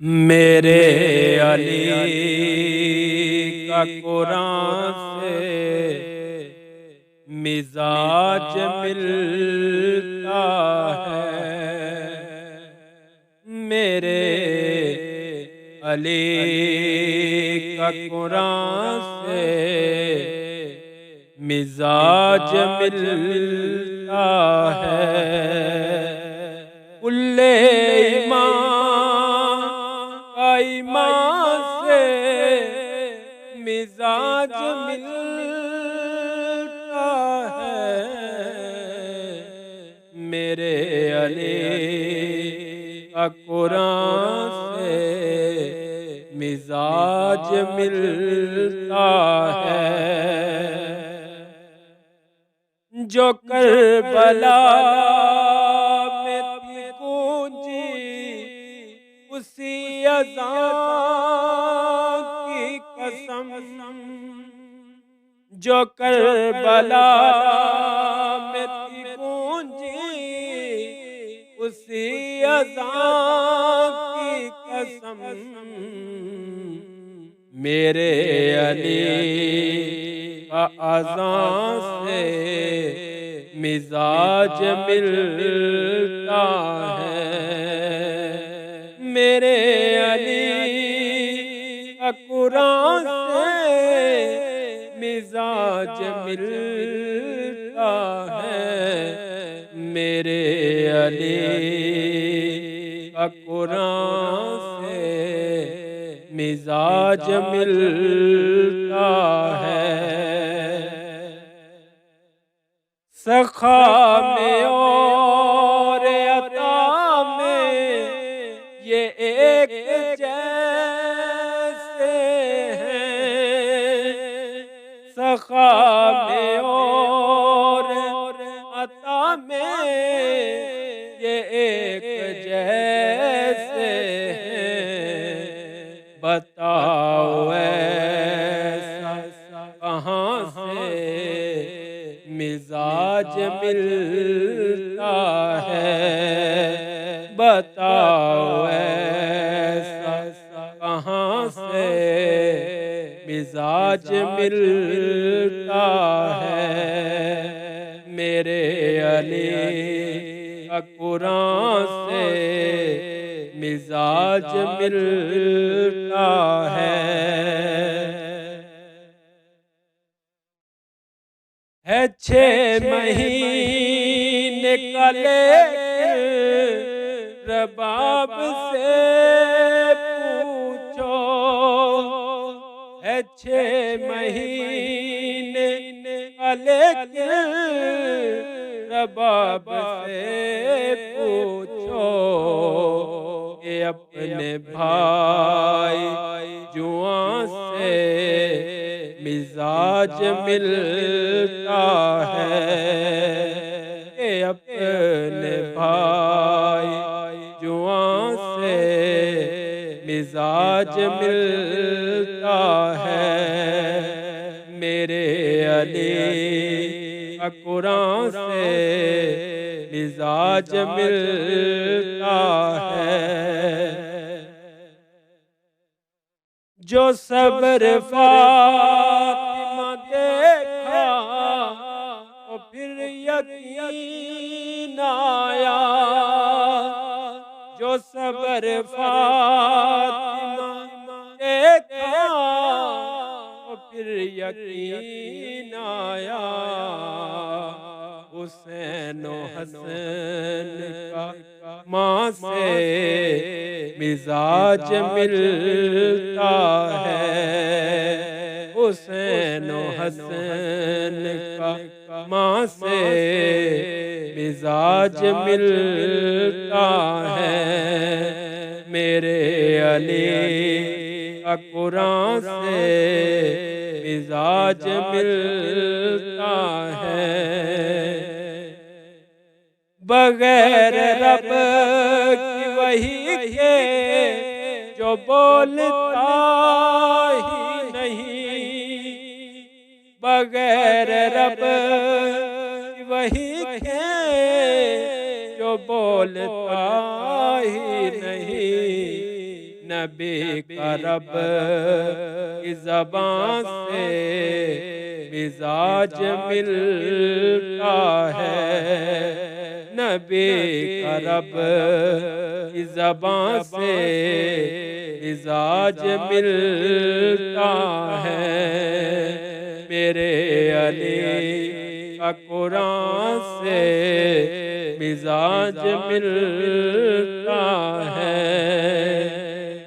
मेरे अली का कुरान से मिजाज मिलता है। मेरे अली का कुरान से मिजाज मिलता है। कुल्ले ईमान से मिजाज मिलता है। मेरे अली का कुरान से मिजाज मिलता है। जो करबला में थी गूंजी उसी अज़ान की कसम, जो करबला में थी गूंजी उसी अज़ान की कसम। मेरे अली का अज़ान से मिजाज मिलता है। मेरे अली का कुरान से मिजाज मिलता है। मेरे अली का कुरान से मिजाज मिलता है। सखा में और अता में ये एक जैसे हैं। सखा में और अता में ये एक जैसे हैं। बताओ ऐसा कहाँ से मिजाज मिलता है। बताओ ऐसा कहाँ से मिजाज मिलता है। मेरे अली का कुरान से मिजाज मिलता है। है 6 महीने का लेकिन रबाब से पूछो। है 6 महीने का लेकिन रबाब से पूछो कि अपने भाई जुआं से मिजाज मिलता है। कि अपने भाई जुआं से मिजाज मिलता है। मेरे अली का कुरान से मिजाज मिलता है। जो सब्र फातिमा देखा तो फिर यकीन आया। जो सब्र फातिमा देखा तो फिर यकीन आया। हुसैन हसन का माँ से मिजाज मिलता है। हुसैन हसन का माँ से मिजाज मिलता है। मेरे अली का कुरान से मिजाज मिलता है। बगैर रब की वही के जो बोलता ही नहीं। बगैर रब की वही के जो बोलता ही नहीं। नबी का रब की ज़बान से मिजाज मिलता है। नबी का रब की ज़बान से मिजाज मिलता है। मेरे अली का कुरान से मिजाज मिलता है।